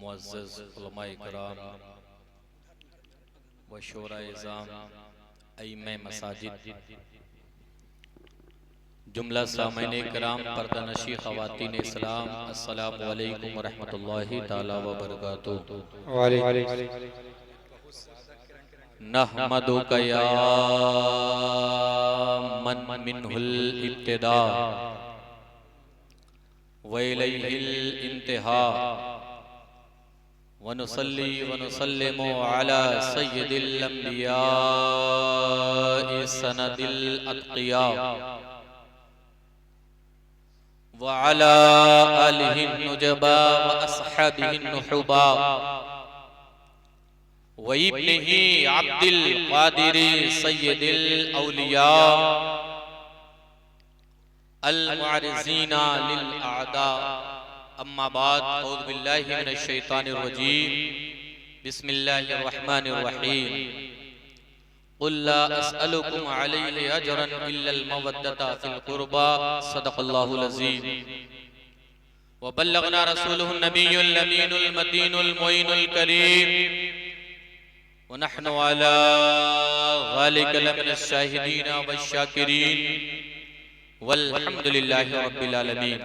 मुअज़्ज़ज़ उलमाए किराम व शोराए इज़ाम अइम्मे मसाजिद जुमला सामईन किराम पर्दानशी ख़वातीन इस्लाम अस्सलामु अलैकुम व रहमतुल्लाहि ताला व बरकातुहू। नहमदुका या मन मिन्हुल इब्तिदा व इलैहिल इंतिहा व नुसल्ली व नुसल्लिमु अला सय्यिदिल अंबिया सनदिल अत्क़िया व अला आलिहि नुजबा व अस्हाबिहि नुहुबा व इब्निही अब्दिल क़ादिर सय्यिदिल औलिया अल मुअर्रिज़ीना लिल अअदा। अम्मा बाद औज़ु बिल्लाहि मिनश शैतानिर रजीम बिस्मिल्लाहिर रहमानिर रहीम। क़ुल ला अस्अलुकुम अलैहि अजरन इल्लल मवद्दता फ़िल क़ुरबा सदक़ल्लाहुल अज़ीम व बल्लगना रसूलुहुन नबियुल अमीनुल मतीनुल मुइनुल करीम व नहनु अला ज़ालिका लमिनश शाहिदीन वश्शाकिरीन वल्हम्दुलिल्लाहि रब्बिल आलमीन।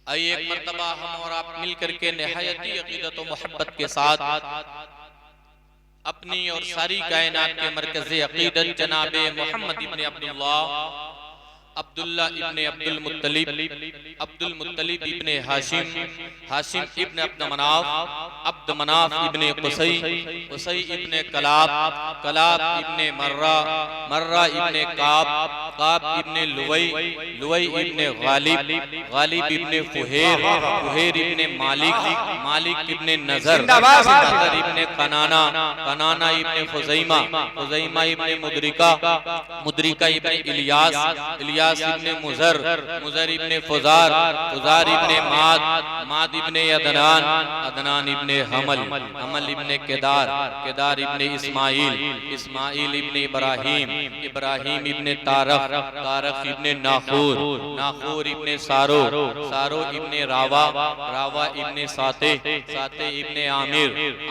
आइए एक मर्तबा हम और आप मिल करके निहायती अक़ीदत व मोहब्बत के साथ अपनी और सारी कायनात के मरकज़े अक़ीदत जनाबे मोहम्मद इब्ने अब्दुल्लाह अब्दुल्लाह इब्ने अब्दुल मुत्तलिब अब्दुल मुत्तलिब इब्ने हाशिम हाशिम इब्ने अब्द मनाफ इब्ने क़ुसै क़ुसै इब्ने कलाब कलाब इब्ने मर्रा मर्रा इब्ने काब काब इब्ने लुवै लुवै इब्ने गालिब गालिब इब्ने फुहैर फुहैर इब्ने मालिक मालिक इब्ने नज़र नज़र इब्ने कनाना कनाना इब्ने खुज़ैमा खुज़ैमा इब्ने मुदरिका मुदरिका इब्ने इलियास इलियास इब्ने मुज़र मुज़र इब्ने फुज़ार फुज़ार इब्ने माद माद इब्ने अदनान अदनान इब्ने हमल हमल इब्ने केदार केदार इब्ने इस्माइल इस्माइल इब्ने इब्राहीम इब्राहीम इब्ने तारख तारख इब्ने नाखूर नाखूर इब्ने सारो सारो इब्ने रावा रावा इब्ने साते साते इब्ने आमिर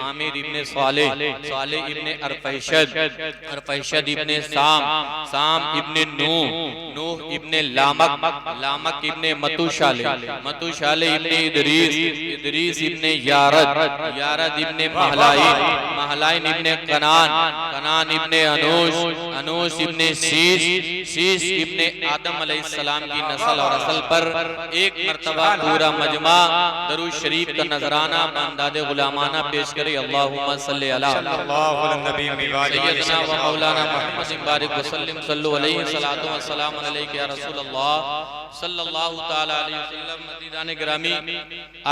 आमिर इब्ने सालेह सालेह इब्ने अरफैशद अरफैशद इब्ने साम साम इब्ने नूह नूह इब्ने लामक लामक इब्ने मतुशाले मतुशाले इब्ने इदरीस इदरीस इब्ने यारद यारद इब्ने महलाइन महलाइन इब्ने कनान कनान इब्ने अनूश अनूश इब्ने शीश शीश इब्ने आदम अलैहिस्सलाम की नस्ल और असल पर एक मर्तबा पूरा मजमा दरूद शरीफ का नजराना बांदादे गुलामाना पेश करे। अल्लाहुम्मा सल्ली अला सय्यदना व मौलाना मुहम्मद बारिक वसल्लिम सल्लु अलैहि सलातो व सलाम अलैका या रसूल अल्लाह सल्लल्लाहु तआला अलैहि वसल्लम। अज़ीज़ान गिरामी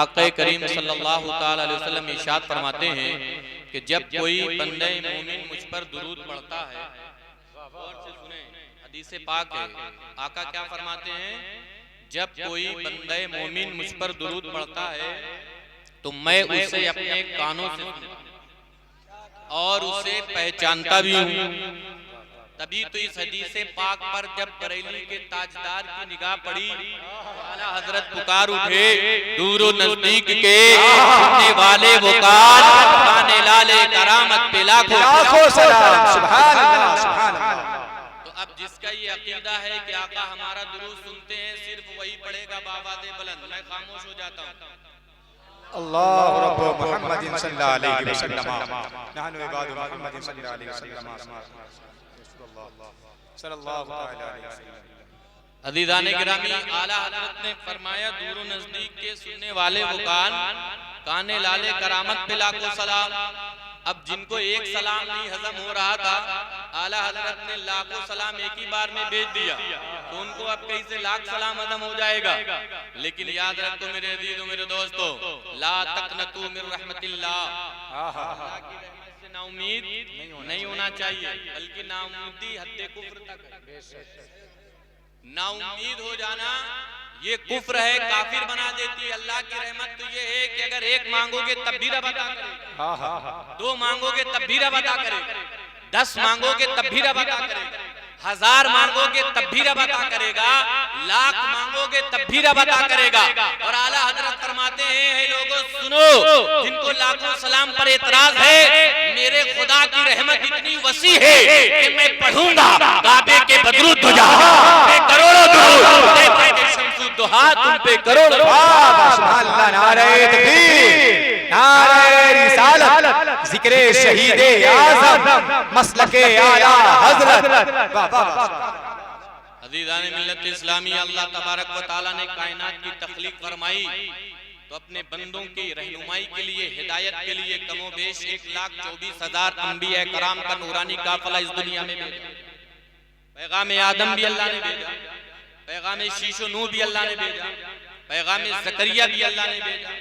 आक़ा करीम सल्लल्लाहु तआला अलैहि वसल्लम इरशाद फरमाते हैं कि जब कोई बंदे मोमिन मुझ पर दुरूद पढ़ता है, गौर से सुने हदीस पाक है, आका क्या फरमाते हैं, जब कोई बंदे मोमिन मुझ पर दुरूद पढ़ता है तो मैं उसे अपने कानों से और उसे पहचानता भी हूँ। तभी तो इस हदीस पाक पर जब बरेली के ताजदार की निगाह पड़ी, आला हजरत पुकार उठे, दूरो नजदीक के सुनने वाले वो कान, खाने लाले करामत पे लाखों सलाम। सुभान अल्लाह सुभान अल्लाह। तो अब जिसका ये अकीदा है कि आका हमारा दुरूद सुनते हैं, सिर्फ वही पढ़ेगा बावाज़े बुलंद। मैं खामोश हो जाता हूँ। अल्लाह रब्बु मुहम्मदिन सल्लल्लाहु अलैहि वसल्लम नहनु इबादु मुहम्मदिन सल्लल्लाहु अलैहि वसल्लम सल्लल्लाहु अलैहि वसल्लम। अज़ीज़ान गिरामी आला हज़रत ने फरमाया, दूर नजदीक के सुनने वाले वो कान, काने लाले करामत पे लाखों सलाम। अब जिनको एक सलाम नहीं हजम हो रहा था, आला हज़रत ने लाखों सलाम एक ही बार में भेज दिया, तो उनको अब कैसे लाख सलाम हजम हो जाएगा। लेकिन याद रखो मेरे अज़ीज़ों मेरे दोस्तों, ला तक़नतू मिन रहमतिल्लाह, अल्लाह की रहमत से नाउम्मीद नहीं होना चाहिए, बल्कि नाउम्मीदी हद्दे कुफ्र तक है। नाउम्मीद हो जाना ये कुफ्र है, काफिर बना देती है। अल्लाह की रहमत तो ये है कि अगर एक मांगोगे तब भी रब अता करेगा, दो मांगोगे तब भी रब अता करेगा, 10 मांगोगे तब भी रब अता करेगा, 1000 मांगोगे तब भी रब अता करेगा, लाख मांगोगे तब भी रब अता करेगा। और आला हजरत फरमाते फरमाते हैं लोगों सुनो, जिनको लाखों सलाम पर एतराज है, मेरे खुदा की रहमत इतनी वसी है कि मैं पढ़ूंगा काबे के बदरूद दुआ पे करोड़ों दुरूद, शम्सुद दुहा तुम पे करोड़ों। सुभान नारे तकबीर, नारे रिसालत, जिक्रे शहीदे आज़म, मसलके आला हज़रत। अज़ीज़ाने मिल्लत इस्लामी, अल्लाह तबारक व तआला ने कायनात की तख्लीक फरमाई तो अपने बंदों की रहनुमाई के लिए, हिदायत के लिए कमोबेश 1,24,000 अंबिया कराम का नूरानी काफिला इस दुनिया में भेजा। पैगाम आदम भी अल्लाह ने भेजा, पैगाम शीशो नूह भी अल्लाह ने भेजा, पैगाम ज़करिया भी अल्लाह ने भेजा,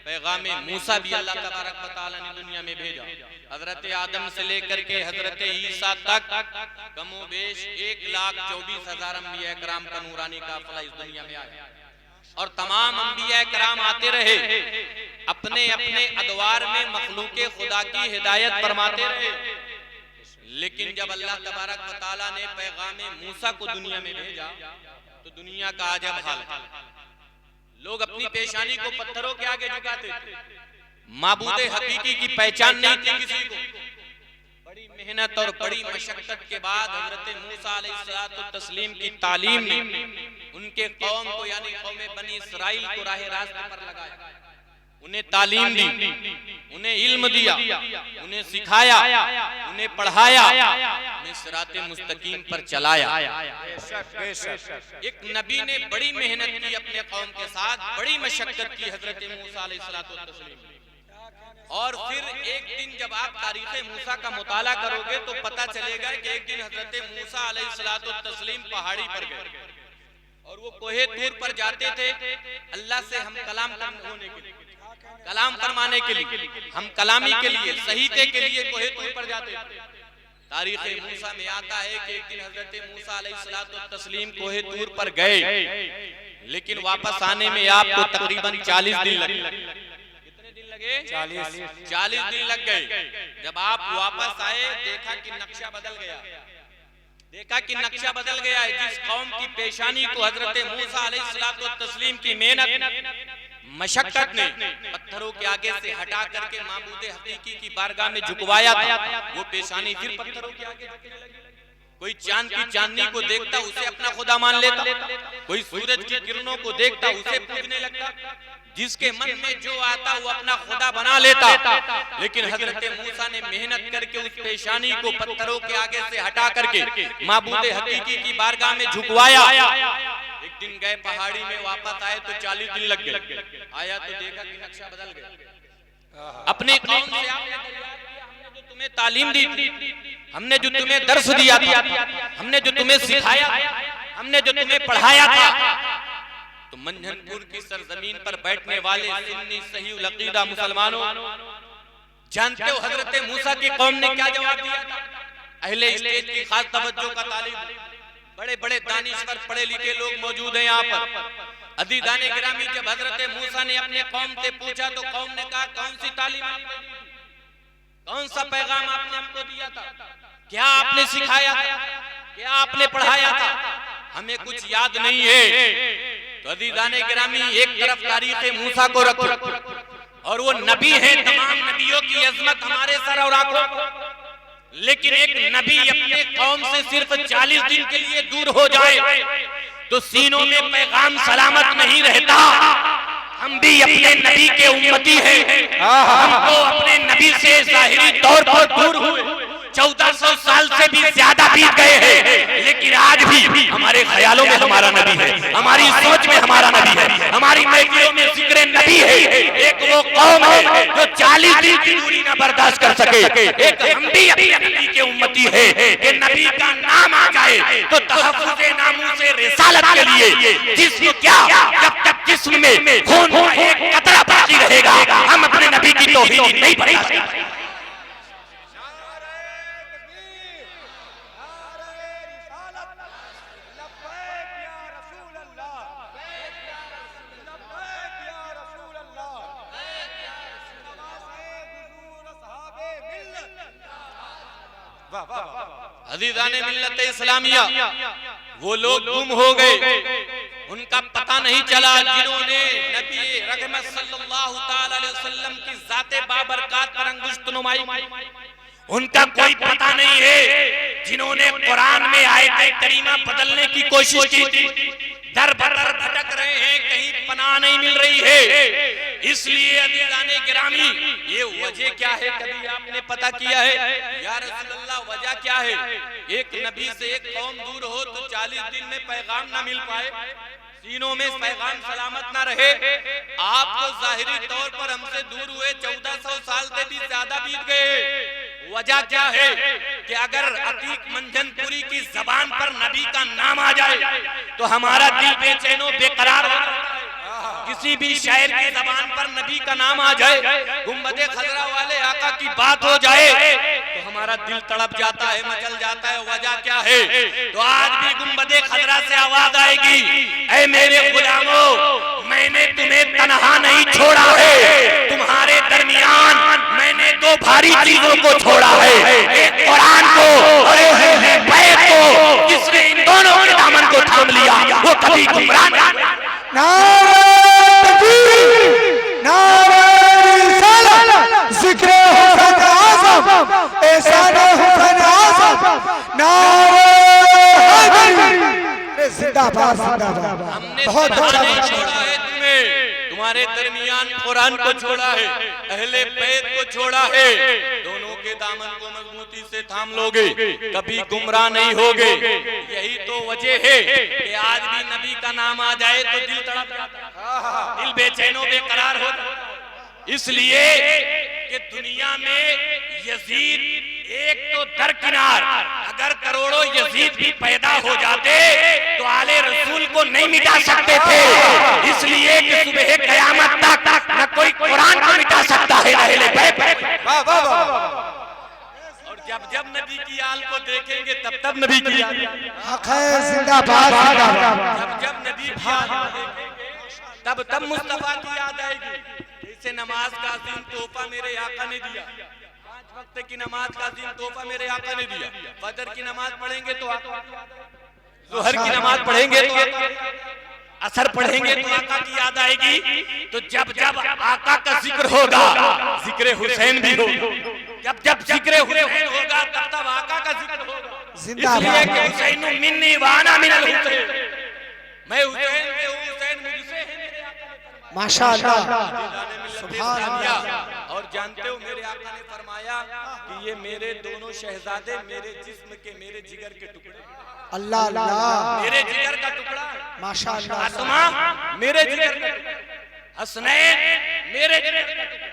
पैगाम मूसा भी अल्लाह तबारक व तआला ने दुनिया में भेजा। हजरत आदम से लेकर के हजरत ईसा तक कमोबेश 1,24,000 अंबिया कराम का नूरानी काफिला इस दुनिया में आया और तमाम अंबिया कराम आते रहे, अपने अपने अदवार में मखलूके खुदा की हिदायत फरमाते रहे। लेकिन जब अल्लाह तबारक व तआला ने पैगाम मूसा को दुनिया में भेजा तो दुनिया का अजब हाल है। लोग अपनी पेशानी को पत्थरों के आगे झुकाते थे, माबूदे हकीकी की पहचान नहीं थी किसी को। बड़ी मेहनत और बड़ी मशक्कत के बाद हजरत मूसा अलैहिस्सलातु तस्लीम की तालीम ने उनके कौम को यानी कौम बनी इसराइल को राह रास्ते पर लगाया, उन्हें तालीम दी, उन्हें इल्म दिया, उन्हें सिखाया, उन्हें पढ़ाया, उन्हें सिराते मुस्तकीम पर चलाया। एक नबी ने बड़ी मेहनत की अपने कौम के साथ, बड़ी मशक्कत की हजरत मूसा अलैहिस्सलातु तस्लीम। और फिर एक दिन जब आप तारीख़ मूसा का मुताला करोगे तो पता चलेगा कि एक दिन हजरत मूसा अलैहिस्सलातु तस्लीम पहाड़ी पर गए और वो कोहे तूर पर जाते थे अल्लाह से हम कलाम होने के लिए, कलाम फरमाने के लिए, हम कलामी के लिए, सहीते के लिए कोहे तूर पर जाते थे। तारीख़ मूसा में आता है कि एक दिन हजरत मूसा अलैहिस्सलातु तस्लीम कोहे तूर पर गए, लेकिन वापस आने में आपको तकरीबन 40 दिन लगे। 40 दिन लग गए। जब आप वापस आए देखा कि नक्शा बदल गया, देखा कि नक्शा बदल गया है। जिस कौम की पेशानी को हजरत मूसा अलैहिस्सलातु तस्लीम की मेहनत मशक्कत ने पत्थरों के आगे से हटा करके माबूदे हकीकी की बारगाह में झुकवाया था, वो पेशानी फिर पत्थरों के आगे झुकने लगी। कोई चांद की चांदनी को देखता उसे अपना खुदा मान लेता, कोई सूरज की किरणों को देखता उसे पूजने लगता, जिसके मन में जो आता वो अपना खुदा बना लेता। लेकिन हजरत मूसा ने मेहनत करके उस पेशानी को पत्थरों के आगे से हटा करके माबूदे हकीकी की बारगाह में झुकवाया। एक दिन गए पहाड़ी में, वापस आए तो 40 दिन लग गए। आया तो देखा कि नक्शा बदल गया। अपने कौम से आपने जो तुम्हें तालीम दी थी, हमने जो तुम्हें दर्स दिया था, हमने जो तुम्हें सिखाया, हमने जो तुम्हें पढ़ाया था, तो मंझनपुर की सरजमीन पर बैठने वाले सुन्नी सही अकीदा मुसलमानों, जानते हो हजरत मूसा की कौम ने क्या जवाब दिया था? अहले स्टेज की खास तवज्जो का तालिब, बड़े बड़े दानिश्वर पढ़े लिखे लोग मौजूद हैं यहाँ पर। अज़ीज़ाने गिरामी, जब हजरत मूसा ने अपने कौम से पूछा तो कौम ने कहा कौन सी तालीम, कौन सा पैगाम आपने हमको दिया था, क्या आपने सिखाया था, क्या आपने पढ़ाया था? हमें कुछ याद नहीं है। तो अज़ीज़ाने गिरामी, एक तरफ तारीख़ मूसा को रखो और वो नबी है, तमाम नबियों की अज़मत हमारे सर और आंखों, लेकिन एक नबी अपने कौम से सिर्फ 40 दिन के लिए दूर हो जाए तो सीनों में पैगाम सलामत नहीं रहता। हम भी अपने नबी के उम्मती हैं, हमको अपने नबी से ज़ाहिरी तौर पर दूर हुए 1400 साल से भी ज्यादा बीत गए हैं, लेकिन आज भी हमारे ख्यालों में हमारा नबी है, हमारी सोच में हमारा नबी है, हमारी महफिलों में जिक्र नबी है। एक वो कौम है जो 40 दिन की दूरी न बर्दाश्त कर सके। एक हम भी अपने नबी के उम्मती है कि नबी का नाम आ जाए तो तहफ्फुज़े नामूसे रिसालत के लिए जिस्म क्या, जब तक जिस्म में खून का एक कतरा बाकी रहेगा, हम अपने नबी की तौहीन नहीं बर्दाश्त कर सकते। अज़ीज़ाने मिल्लत इस्लामिया, वो लोग गुम हो गए, उनका पता नहीं चला जिन्होंने नबी रहमत सल्लल्लाहु ताला अलैहि वसल्लम की जाते बाबरकात पर अंगुष्ठ नुमाई, उनका कोई पता नहीं है जिन्होंने कुरान में आयत करीमा बदलने की कोशिश की थी, दर बदर भटक रहे हैं, कहीं पनाह नहीं मिल रही है। इसलिए अज़ीज़ाने गिरामी, ये वजह क्या है, कभी आपने पता किया है? या रसूल अल्लाह, वजह क्या है? एक नबी से एक कौम दूर हो तो 40 दिन में पैगाम ना मिल पाए, सीनों में पैगाम सलामत ना रहे। आप तो जाहिरी तौर पर हमसे दूर हुए, 1400 साल से भी ज्यादा बीत गए। वजह क्या है कि अगर अतीक मंजनपुरी की जबान पर नबी का नाम आ जाए तो हमारा दिल बेचैनो बेकरार हो जाता है। किसी भी शायर की जबान पर नबी का नाम आ जाए, गुंबदे खजरा वाले आका की बात हो जाए तो हमारा दिल तड़प जाता है, मचल जाता है। वजह क्या है? तो आज भी गुंबदे खजरा से आवाज आएगी, ऐ मेरे गुलामों, मैंने तुम्हें तन्हा नहीं छोड़ा है, तुम्हारे दरमियान मैंने दो भारी चीजों को छोड़ा है, एक कुरान को और एक बैत को। जिसने इन दोनों के दामन को थाम लिया वो कभी गुमराह नहीं। नारे तकबीर, नारे रिसालत, जिक्र हुसैन आज़म, एहसान हुसैन आज़म, नारे हैदरी, जिंदाबाद जिंदाबाद। हमने बहुत अच्छा छोड़ा है तुम्हें, तुम्हारे दरमियान कुरान को छोड़ा है, अहले बैत को छोड़ा है। दोनों के दामन को मजबूती से थाम लोगे, कभी गुमराह नहीं होगे। यही तो वजह है कि आज भी नबी का नाम आ जाए तो दिल तड़प जाता है, दिल बेचैनो बेकरार हो जाता है। इसलिए कि दुनिया में यजीद एक तो दरकिनार, अगर करोड़ों यजीद भी पैदा हो जाते तो आले रसूल को नहीं मिटा सकते थे। इसलिए कि सुबह कयामत तक न कोई कुरान को मिटा सकता है, अहले बैत। और जब जब नबी की आल को देखेंगे तब तब नबी की याद, जिंदाबाद जिंदाबाद। जब जब नबी की आल को देखेंगे तब तब मुस्तफा की याद आएगी। इसे नमाज का अजीम तोहफा मेरे आका ने दिया, 5 वक्त की नमाज का अजीम तोहफा मेरे आका ने दिया। फजर की नमाज पढ़ेंगे तो आका, ज़ोहर की नमाज पढ़ेंगे तो असर पढ़ेंगे तो आका की याद आएगी। तो जब जब आका का जिक्र होगा जिक्र हुसैन भी होगा, जब जब जिक्र हुसैन होगा तब तब आका का जिक्र होगा। इसलिए कि हुसैन मिन्नी व अना मिनल हुसैन, मैं हुसैन से हूं, हुसैन मुझसे है, मेरे आका ने फरमाया। माशाअल्लाह, सुभान अल्लाह। और जानते हो मेरे आका ने फरमाया कि ये मेरे दोनों शहजादे मेरे जिस्म के, मेरे जिगर के टुकड़े, अल्लाह अल्लाह, मेरे जिगर का टुकड़ा, माशाअल्लाह। आसमा मेरे जिगर का टुकड़ा, हसनैन मेरे जिगर का टुकड़ा।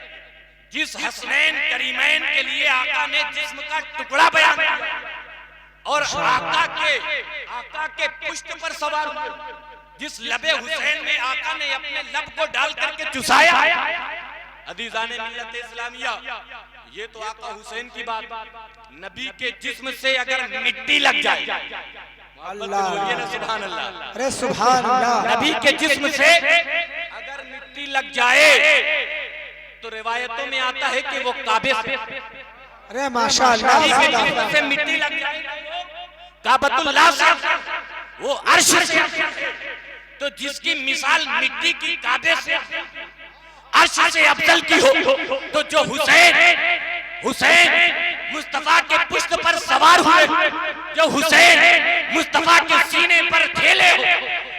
जिस हसनैन करीमैन के लिए आका ने जिस्म का टुकड़ा बयान किया और आका के पुष्ट पर सवार हुए, जिस लबे हुसैन में आका ने अपने लब को डाल करके चुसाया। अज़ीज़ाने मिल्लत इस्लामिया, ये तो आका हुसैन की बात। नबी के जिस्म से अगर मिट्टी लग जाए, बोलिए ना सुभान अल्लाह, अरे सुभान अल्लाह। नबी के जिस्म से अगर मिट्टी लग जाए तो रिवायतों में आता है कि वो काबे से, अरे माशाअल्लाह, नबी के जिस्म से मिट्टी लग जाए काबतुल्लाह से, वो अर्श से। तो जिसकी मिसाल मिट्टी की काबे से, अर्श से अफजल की हो, तो जो हुसैन मुस्तफा के पुष्ट पर सवार हुए, जो हुसैन मुस्तफा के सीने पर खेले हो,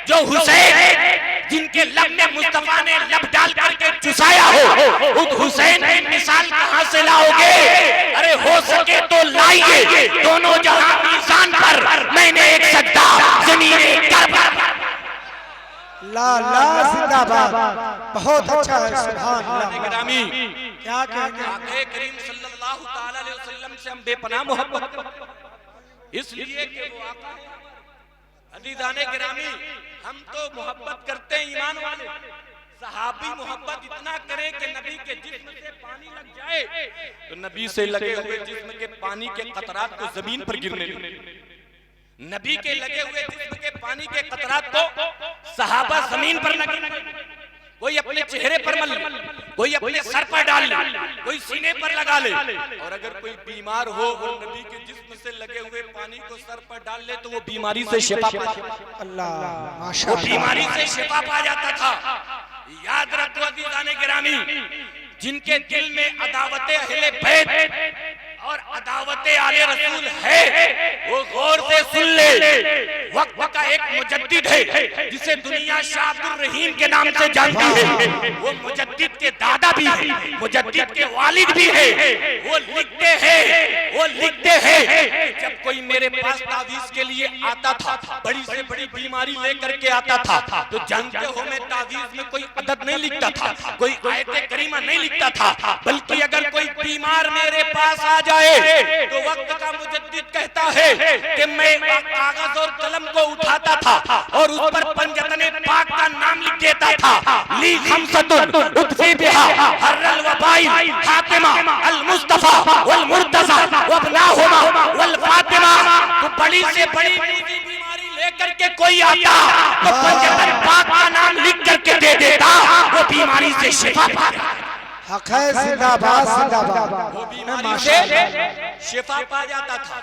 जो हुसैन जिनके लब में मुस्तफा ने लब डाल करके चुसाया हो, उस हुसैन की मिसाल कहां से लाओगे? अरे हो सके तो लाइए दोनों जहां मीज़ान पर, मैंने एक सजदा ज़मीने करबला। ला ला जिंदाबाद, बहुत अच्छा है, सुभान अल्लाह। गिरामी, क्या कहेंगे? आक़ा करीम सल्लल्लाहु ताला अलैहि वसल्लम से हम बेपनाह मोहब्बत करते हैं, इसलिए कि वो आका है। अज़ीज़ाने गिरामी, हम तो मोहब्बत करते हैं ईमान वाले, सहाबी मोहब्बत इतना करें कि नबी के जिस्म से पानी लग जाए तो नबी से लगे हुए जिस्म के पानी के कतरात को जमीन पर गिरने लगे। नबी के लगे हुए जिस्म के पानी के कतरात को सहाबा जमीन पर लगे, कोई अपने चेहरे पर मल ले, कोई अपने सर पर डाल ले, कोई सीने पर लगा ले। और अगर कोई बीमार हो और नबी के जिस्म से लगे हुए पानी को सर पर डाल ले तो वो बीमारी से शिफा पा जाता, अल्लाह वो माशाअल्लाह, बीमारी से शिफा पा जाता था। याद रखो अज़ीज़ाने गिरामी, जिनके दिल में अदावते अहले बैत और अदावते आले रसूल है, वो गौर से सुन ले। वक्त का एक मुजद्दिद है जिसे दुनिया शाह अब्दुल रहीम के नाम से जानती है। वो मुजद्दिद के दादा भी है, मुजद्दिद के वालिद भी है। वो लिखते हैं जब कोई मेरे पास तावीज के लिए आता था, बड़ी से बड़ी बीमारी लेकर के आता था, तो जानते हो मैं तावीज में कोई अदद नहीं लिखता था, कोई आयत करीमा नहीं लिखता था, बल्कि अगर कोई बीमार मेरे पास आ जाए तो वक्त का मुजद्दिद कहता है कि मैं कागज और कलम को उठाता था और उस पर पंजतने पाक का नाम लिख देता था। ली खमसतुन उतफी बिहा हर्रल वबाइल फातिमा अल मुस्तफा वल मुर्तजा वबनाहुमा वल फातिमा। तो बड़ी से बड़ी बीमारी लेकर के कोई आता तो पंजतन पाक का नाम लिख करके दे देता, वो बीमारी से शिफा पा हक है, जिंदाबाद जिंदाबाद। वो बीमारी से शिफा पा जाता था।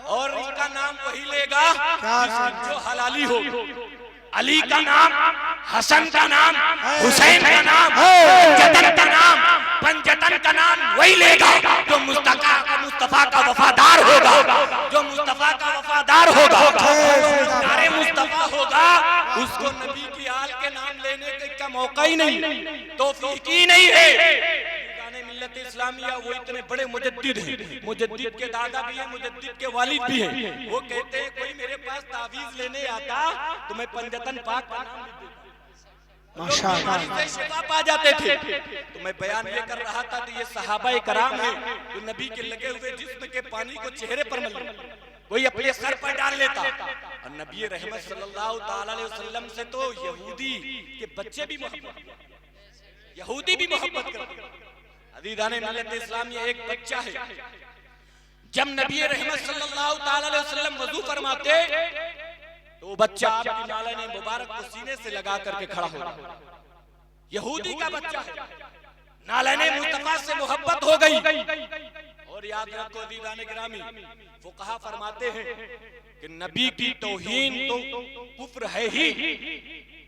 और इसका नाम वही लेगा जो हलाली हो। अली का नाम, हसन का नाम, हुसैन का नाम, पंजतन का नाम वही लेगा जो मुस्तफा का वफादार होगा, जो मुस्तफा का वफादार होगा, नारे मुस्तफा होगा, उसको नबी की आल के नाम लेने का मौका ही नहीं, तौफीक ही नहीं है। मिल्लत इस्लामिया वो इतने बड़े मुजद्दिद हैं, मुजद्दिद के दादा भी हैं, मुजद्दिद के वालिद भी हैं। वो कहते हैं कोई मेरे पास तावीज लेने आता तो मैं पंजतन पाक का नाम लिख देता, माशाअल्लाह, से शिफा पा जाते थे। तो मैं बयान ये कर रहा था कि ये सहाबाए कराम हैं जो नबी के लगे हुए जिस्म के पानी को चेहरे पर मल, कोई अपने सर पर डाल लेता। और नबी रहमत सल्लल्लाहु तआला अलैहि वसल्लम से तो यहूदी के बच्चे भी मोहब्बत, यहूदी भी मोहब्बत करते। अज़ीज़ाने मिल्लत इस्लामिया, एक बच्चा है, जब नबी रहमत सल्लल्लाहु तआला अलैहि वसल्लम वज़ू फरमाते तो बच्चा आपकी नालैन मुबारक को सीने से लगा करके खड़ा हो जाता। यहूदी का बच्चा है, नालैन मुस्तफा से मोहब्बत हो गई। और याद रखो अज़ीज़ाने गिरामी, फुक़हा फरमाते हैं कि नबी की तौहीन तो कुफ्र है ही,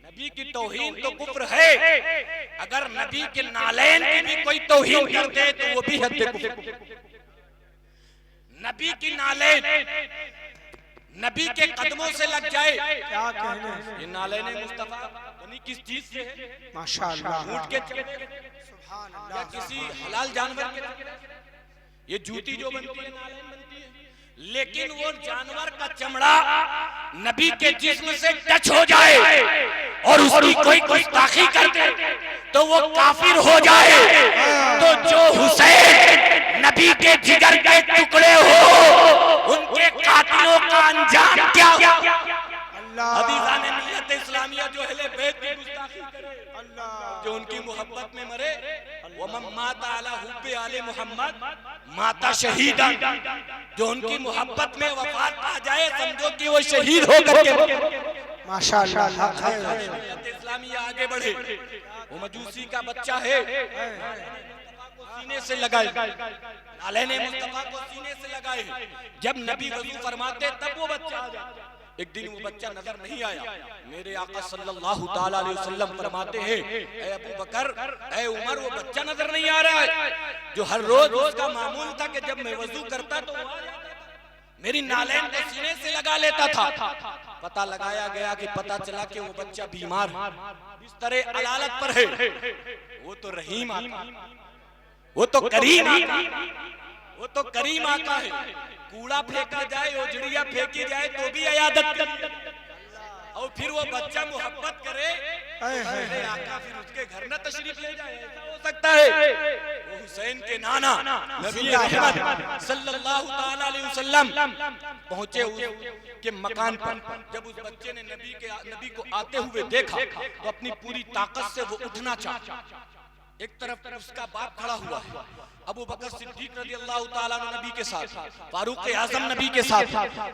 नबी की तौहीन तो कुफ्र है। अगर नबी के नालैन की भी कोई तौहीन कर दे तो वो भी हद कुफ्र। नबी की नालैन नबी के कदमों से लग जाए, क्या कहने, ये नालैन मुस्तफा बनी किस चीज से है? माशाअल्लाह, ऊंट के सुभान अल्लाह, या किसी हलाल जानवर के, ये जूती जो बनती है नालैन बनती है। लेकिन वो जानवर का चमड़ा नबी के जिस्म से टच हो जाए और उसकी कोई गुस्ताखी कर दे तो वो काफिर हो जाए। तो जो हुसैन नबी के जिगर के टुकड़े हो, उनके कातिलों का अंजाम क्या? अज़ीज़ाने मिल्लत इस्लामिया जो अहले बैत की गुस्ताखी करे, जो उनकी मोहब्बत में मरे, वमन माता अला हुब्बे आले मोहम्मद माता शहीदा, जो उनकी मोहब्बत में वफात पा जाए समझो कि वो शहीद हो करके। माशाअल्लाह, इस्लामिया आगे बढ़े। वो मजूसी का बच्चा है, सीने से लगाए, नालैन मुस्तफा को सीने से लगाए। जब नबी वज़ू फरमाते तब वो बच्चा आ जाता। एक दिन वो बच्चा नजर नहीं आया। मेरे आका सल्लल्लाहु ताला अलैहि वसल्लम फरमाते हैं, ऐ अबू बकर, ऐ उमर, वो बच्चा नजर नहीं आ रहा है जो हर रोज उसका मामूल था कि जब मैं वजू करता तो मेरी नालैन को सीने से लगा लेता था। पता लगाया गया कि पता चला कि वो बच्चा बीमार बिस्तर अलालत पर है। वो तो रहीम आका, वो तो करीम आका, वो तो करीम आका है। कूड़ा फेंका जाए, ओजड़िया फेंकी जाए तो भी अयादत करे, और फिर वो बच्चा मोहब्बत करे मेरे आका, फिर उसके घर न तशरीफ ले जाए, ऐसा हो सकता है? वो हुसैन के नाना नबी रहमत सल्लल्लाहु ताला अलैहि वसल्लम पहुंचे उसके मकान पर। जब उस बच्चे ने नबी को आते हुए देखा तो अपनी पूरी ताकत से वो उठना चाहा। एक तरफ उसका बाप खड़ा हुआ है, अबू बकर सिद्दीक रज़ियल्लाहु ताला अन्हु नबी के साथ, फारूक आज़म नबी के साथ।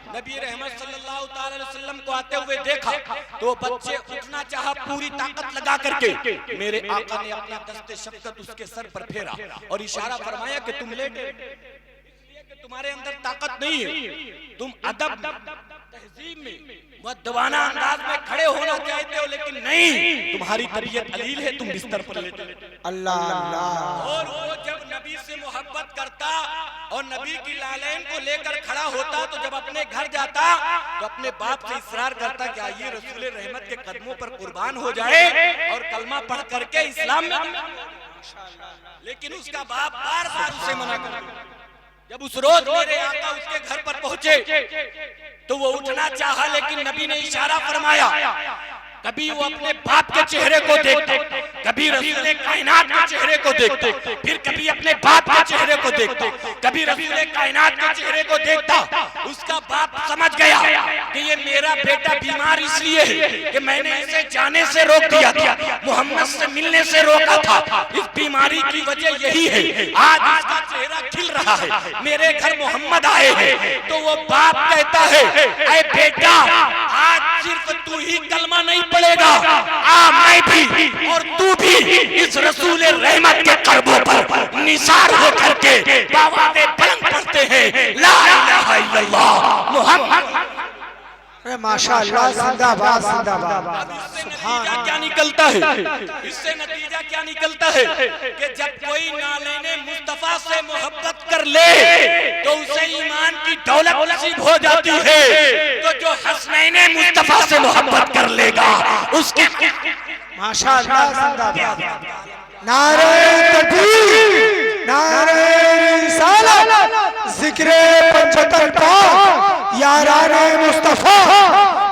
नबी रहमत सल्लल्लाहु ताला अलैहि वसल्लम को आते हुए देखा तो बच्चे उठना चाहा पूरी ताकत लगा करके। मेरे आका ने अपना दस्ते शफ़क़त उसके सर पर फेरा और इशारा फरमाया कि तुम लेटे, इसलिए कि तुम्हारे अंदर ताकत नहीं है, तुम अदब तहजीब में मुअद्दबाना अंदाज में खड़े होना चाहते हो, लेकिन नहीं, तुम्हारी तबीयत अलील है, तुम बिस्तर पर लेटे। अल्लाह अल्लाह। और वो जब नबी से मोहब्बत करता और नबी की लालैन को लेकर खड़ा होता, तो जब अपने घर जाता तो अपने बाप से इसरार करता कि आइए रसूल रहमत के कदमों पर कुर्बान हो जाए और कलमा पढ़ करके इस्लाम में। लेकिन उसका बाप बार बार उसे मना करता। जब उस रोज मेरे आका उसके घर पर पहुंचे तो वो उठना चाहा, लेकिन नबी ने इशारा फरमाया। कभी वो अपने बाप के चेहरे को देखते, कभी रसूल कायनात के चेहरे को देखते, फिर कभी अपने बाप के चेहरे को देखते, कभी रसूल कायनात के चेहरे को देखता। उसका बाप समझ गया कि ये मेरा बेटा बीमार इसलिए है कि मैंने इसे जाने से रोक दिया था, मोहम्मद से मिलने से रोका था। इस बीमारी की वजह यही है, आज इसका चेहरा खिल रहा है, मेरे घर मोहम्मद आए हैं। तो वो बाप कहता है, ऐ बेटा, आज सिर्फ तू ही कलमा नहीं पड़ेगा, मैं भी और तू भी इस रसूल रहमत के कदमों पर निसार होकर के बावाज़े बुलंद पढ़ते हैं, ला इलाहा इल्लल्लाह मुहम्मद। अरे माशाअल्लाह, जिंदाबाद जिंदाबाद। नतीजा क्या निकलता है? इससे नतीजा क्या निकलता है कि जब कोई नालेने मुस्तफा से मोहब्बत कर ले तो उसे ईमान की दौलत नसीब हो जाती है। तो जो हसनैने मुस्तफा से मोहब्बत कर लेगा उसके माशाअल्लाह, जिंदाबाद। नारे तकबीर, नारे रिसालत, जिक्रे पंचतन का याराने मुस्तफा,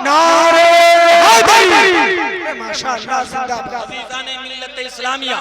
नारे हैदरी। माशाअल्लाह, जिंदाबाद। अज़ीज़ाने मिल्लत इस्लामिया,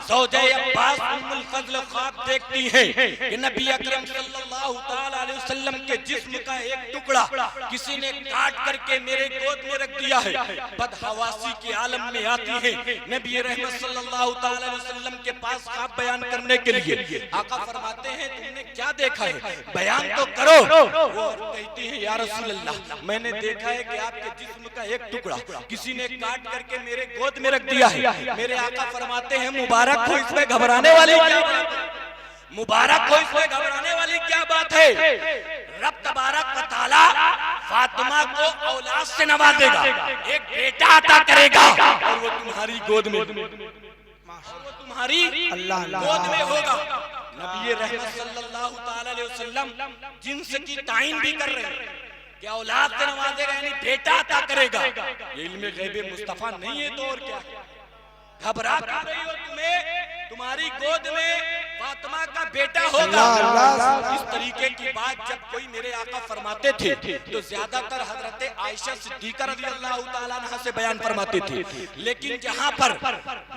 ज़ौजे अब्बास उम्मुल फज़ल ख्वाब देखती हैं कि नबी अकरम सल्लल्लाहु तआला अलैहि वसल्लम के जिस्म का एक टुकड़ा किसी ने काट करके मेरे गोद में रख दिया है। बदहवासी के आलम में आती है नबी रहमत सल्लल्लाहु तआला अलैहि वसल्लम के पास ख्वाब बयान करने के लिए। आका फरमाते हैं, तुमने क्या देखा है, बयान तो करो। वो कहती है, या रसूल अल्लाह, मैंने देखा है कि आपके जिस्म का एक टुकड़ा किसी ने काट करके मेरे गोद में रख दिया है। मेरे आका फरमाते हैं, मुबारक हो, इसमें घबराने वाली क्या बात है? मुबारक हो, इसमें घबराने वाली क्या बात है? रब तबारक व तआला फातिमा को औलाद से नवाजेगा, एक बेटा अता करेगा और वो तुम्हारी गोद में, वो तुम्हारी गोद में होगा। नबी रहमत सल्लल्लाहु तआला अलैहि वसल्लम जिन्स की तायीन भी कर रहे हैं कि औलाद से नवाजेगा, यानी बेटा अता करेगा। ये इल्मे गैबे मुस्तफा नहीं है तो और क्या है? घबरा क्यों रही हो? तुम्हारी गोद में फातिमा का बेटा होगा। इस तरीके की बात जब कोई मेरे आका फरमाते थे तो ज्यादातर हजरत आयशा सिद्दीका रज़ियल्लाहु ताला अन्हा से बयान फरमाते थे। लेकिन जहां पर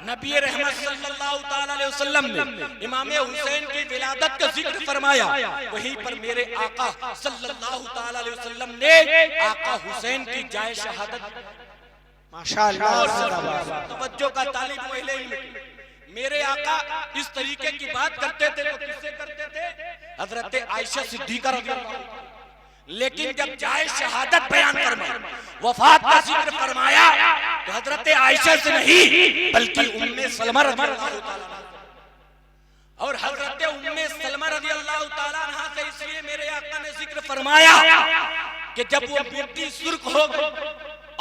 नबी रहमत सल्लल्लाहु ताला अलैहि वसल्लम ने इमाम हुसैन की विलादत का जिक्र फरमाया, वहीं पर मेरे आका सल्लल्लाहु ताला अलैहि वसल्लम ने आका हुसैन की जाए शहादत माशाअल्लाह। तवज्जो का तालिब पहले ही मेरे आका इस तरीके की बात करते थे तो किससे करते थे? हजरत आयशा सिद्दीका रज़ियल्लाहु अन्हा। लेकिन जब जाए शहादत बयान फरमाया, वफात का जिक्र फरमाया, तो हजरत आयशा से नहीं बल्कि उम्मे सलमा रज़ियल्लाहु ताला और हजरत उम्मे सलमा रज़ियल्लाहु ताला अन्हा से इसलिए मेरे आका ने जिक्र फरमाया कि जब वो बेटी सुर्ख हो गई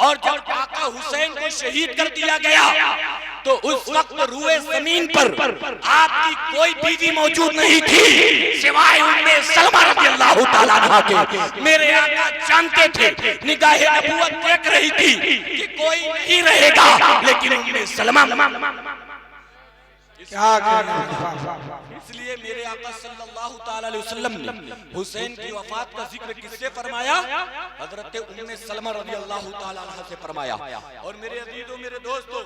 और जब आका हुसैन को शहीद कर दिया गया तो उस वक्त रूए जमीन पर आपकी कोई बीवी मौजूद नहीं थी सिवाय उम्मे सलमा रज़ियल्लाहु ताला अन्हा के। मेरे आका जानते थे, निगाहे नबूवत देख रही थी कि कोई नहीं रहेगा, लेकिन उम्मे सलमा क्या कहना। इसलिए मेरे आका सल्लल्लाहु ताला अलैहि वसल्लम ने हुसैन की वफात का जिक्र किससे फरमाया? हजरत उम्मे सलमा रज़ियल्लाहु ताला अन्हा से फरमाया। और मेरे अजीजों, मेरे दोस्तों,